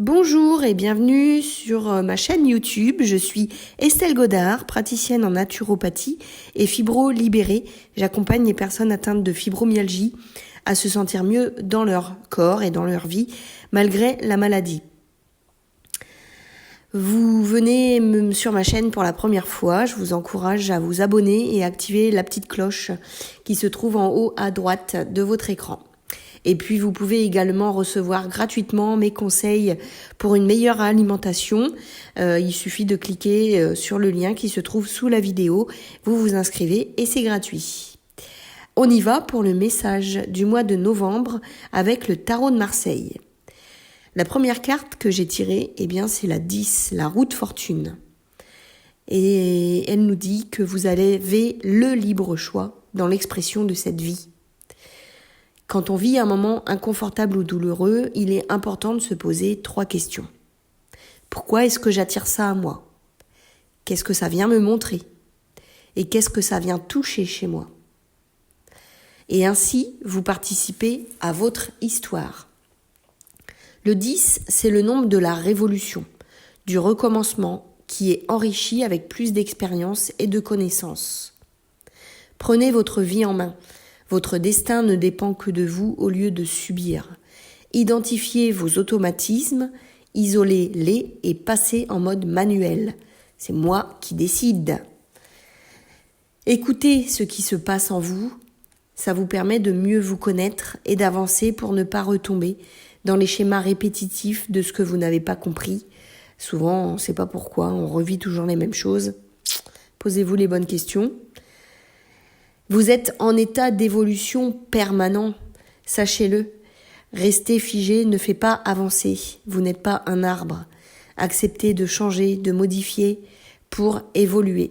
Bonjour et bienvenue sur ma chaîne YouTube. Je suis Estelle Godard, praticienne en naturopathie et fibro-libérée. J'accompagne les personnes atteintes de fibromyalgie à se sentir mieux dans leur corps et dans leur vie malgré la maladie. Vous venez sur ma chaîne pour la première fois, je vous encourage à vous abonner et activer la petite cloche qui se trouve en haut à droite de votre écran. Et puis vous pouvez également recevoir gratuitement mes conseils pour une meilleure alimentation. Il suffit de cliquer sur le lien qui se trouve sous la vidéo. Vous vous inscrivez et c'est gratuit. On y va pour le message du mois de novembre avec le tarot de Marseille. La première carte que j'ai tirée, c'est la 10, la roue de fortune. Et elle nous dit que vous avez le libre choix dans l'expression de cette vie. Quand on vit un moment inconfortable ou douloureux, il est important de se poser 3 questions. Pourquoi est-ce que j'attire ça à moi ? Qu'est-ce que ça vient me montrer ? Et qu'est-ce que ça vient toucher chez moi ? Et ainsi, vous participez à votre histoire. Le 10, c'est le nombre de la révolution, du recommencement qui est enrichi avec plus d'expérience et de connaissances. Prenez votre vie en main. Votre destin ne dépend que de vous au lieu de subir. Identifiez vos automatismes, isolez-les et passez en mode manuel. C'est moi qui décide. Écoutez ce qui se passe en vous. Ça vous permet de mieux vous connaître et d'avancer pour ne pas retomber dans les schémas répétitifs de ce que vous n'avez pas compris. Souvent, on ne sait pas pourquoi, on revit toujours les mêmes choses. Posez-vous les bonnes questions. Vous êtes en état d'évolution permanent, sachez-le. Rester figé ne fait pas avancer. Vous n'êtes pas un arbre. Acceptez de changer, de modifier pour évoluer.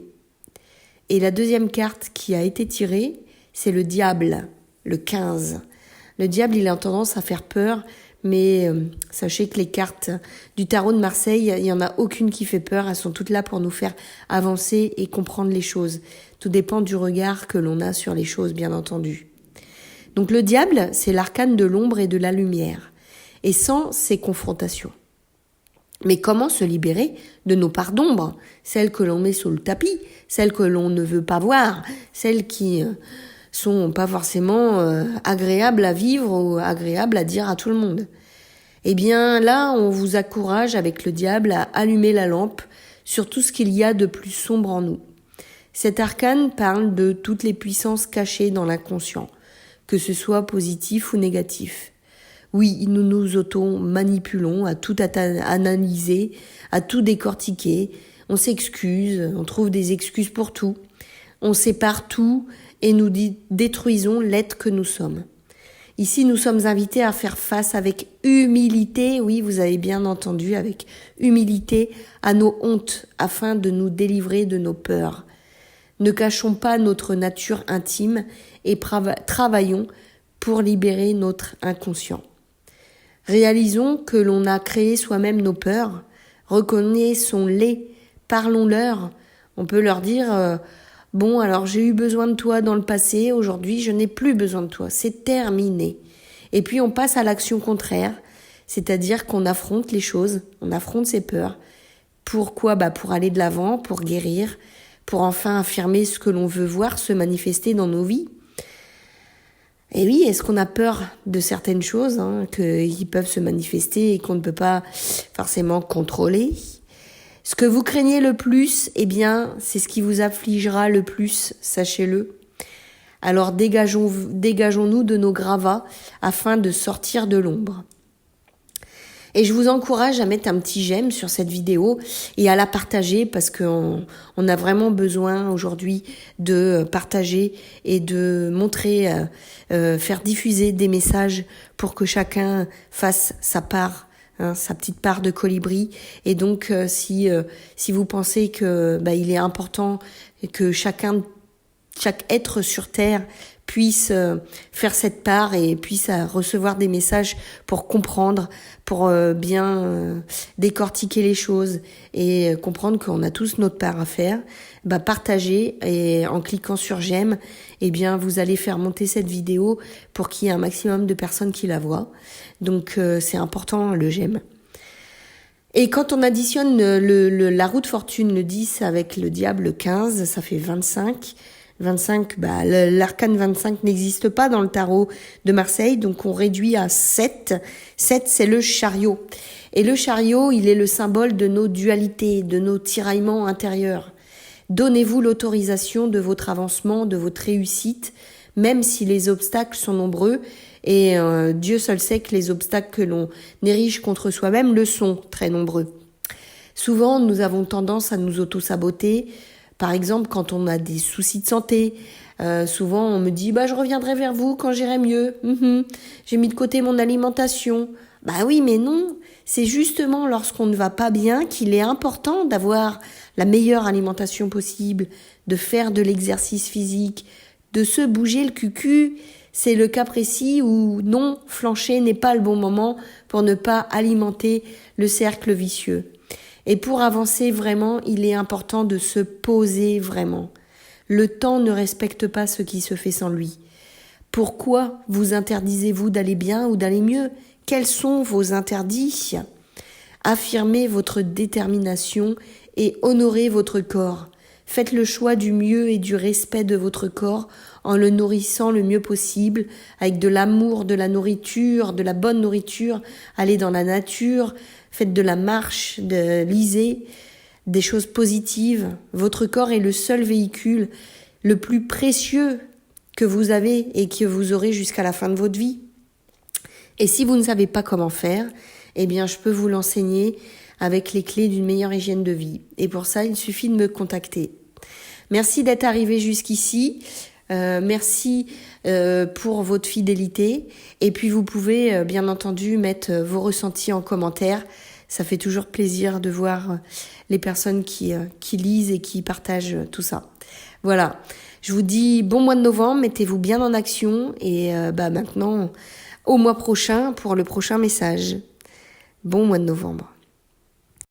Et la deuxième carte qui a été tirée, c'est le diable, le 15. Le diable, il a tendance à faire peur, mais sachez que les cartes du tarot de Marseille, il n'y en a aucune qui fait peur. Elles sont toutes là pour nous faire avancer et comprendre les choses. Tout dépend du regard que l'on a sur les choses, bien entendu. Donc le diable, c'est l'arcane de l'ombre et de la lumière, et sans ces confrontations. Mais comment se libérer de nos parts d'ombre, celles que l'on met sous le tapis, celles que l'on ne veut pas voir, celles qui sont pas forcément agréables à vivre ou agréables à dire à tout le monde. Eh bien là, on vous encourage avec le diable à allumer la lampe sur tout ce qu'il y a de plus sombre en nous. Cet arcane parle de toutes les puissances cachées dans l'inconscient, que ce soit positif ou négatif. Oui, nous nous auto-manipulons à tout analyser, à tout décortiquer. On s'excuse, on trouve des excuses pour tout. On sépare tout et nous détruisons l'être que nous sommes. Ici, nous sommes invités à faire face avec humilité, oui, vous avez bien entendu, avec humilité à nos hontes afin de nous délivrer de nos peurs. Ne cachons pas notre nature intime et travaillons pour libérer notre inconscient. Réalisons que l'on a créé soi-même nos peurs, reconnaissons-les, parlons-leur. On peut leur dire bon, alors j'ai eu besoin de toi dans le passé, aujourd'hui je n'ai plus besoin de toi, c'est terminé. Et puis on passe à l'action contraire, c'est-à-dire qu'on affronte les choses, on affronte ses peurs. Pourquoi ? Pour aller de l'avant, pour guérir, pour enfin affirmer ce que l'on veut voir se manifester dans nos vies. Et oui, est-ce qu'on a peur de certaines choses qui peuvent se manifester et qu'on ne peut pas forcément contrôler ? Ce que vous craignez le plus, c'est ce qui vous affligera le plus, sachez-le. Alors dégageons-nous de nos gravats afin de sortir de l'ombre. Et je vous encourage à mettre un petit j'aime sur cette vidéo et à la partager parce qu'on a vraiment besoin aujourd'hui de partager et de montrer, faire diffuser des messages pour que chacun fasse sa part. Sa petite part de colibri. Et donc si vous pensez que il est important que chaque être sur terre puisse faire cette part et puisse recevoir des messages pour comprendre, pour bien décortiquer les choses et comprendre qu'on a tous notre part à faire, partagez et en cliquant sur j'aime, vous allez faire monter cette vidéo pour qu'il y ait un maximum de personnes qui la voient. Donc c'est important le j'aime. Et quand on additionne la roue de fortune, le 10, avec le diable, le 15, ça fait 25. 25, l'arcane 25 n'existe pas dans le tarot de Marseille, donc on réduit à 7. 7, c'est le chariot. Et le chariot, il est le symbole de nos dualités, de nos tiraillements intérieurs. Donnez-vous l'autorisation de votre avancement, de votre réussite, même si les obstacles sont nombreux. Et Dieu seul sait que les obstacles que l'on érige contre soi-même le sont très nombreux. Souvent, nous avons tendance à nous auto-saboter. Par exemple, quand on a des soucis de santé, souvent on me dit je reviendrai vers vous quand j'irai mieux. J'ai mis de côté mon alimentation. Oui, mais non. C'est justement lorsqu'on ne va pas bien qu'il est important d'avoir la meilleure alimentation possible, de faire de l'exercice physique, de se bouger le cucu. C'est le cas précis où non, flancher n'est pas le bon moment pour ne pas alimenter le cercle vicieux. Et pour avancer vraiment, il est important de se poser vraiment. Le temps ne respecte pas ce qui se fait sans lui. Pourquoi vous interdisez-vous d'aller bien ou d'aller mieux ? Quels sont vos interdits ? Affirmez votre détermination et honorez votre corps. Faites le choix du mieux et du respect de votre corps en le nourrissant le mieux possible, avec de l'amour, de la nourriture, de la bonne nourriture. Allez dans la nature, faites de la marche, lisez des choses positives. Votre corps est le seul véhicule le plus précieux que vous avez et que vous aurez jusqu'à la fin de votre vie. Et si vous ne savez pas comment faire, je peux vous l'enseigner avec les clés d'une meilleure hygiène de vie. Et pour ça, il suffit de me contacter. Merci d'être arrivé jusqu'ici. Merci pour votre fidélité. Et puis vous pouvez bien entendu mettre vos ressentis en commentaire. Ça fait toujours plaisir de voir les personnes qui lisent et qui partagent tout ça. Voilà. Je vous dis bon mois de novembre. Mettez-vous bien en action. Et maintenant, au mois prochain pour le prochain message. Bon mois de novembre.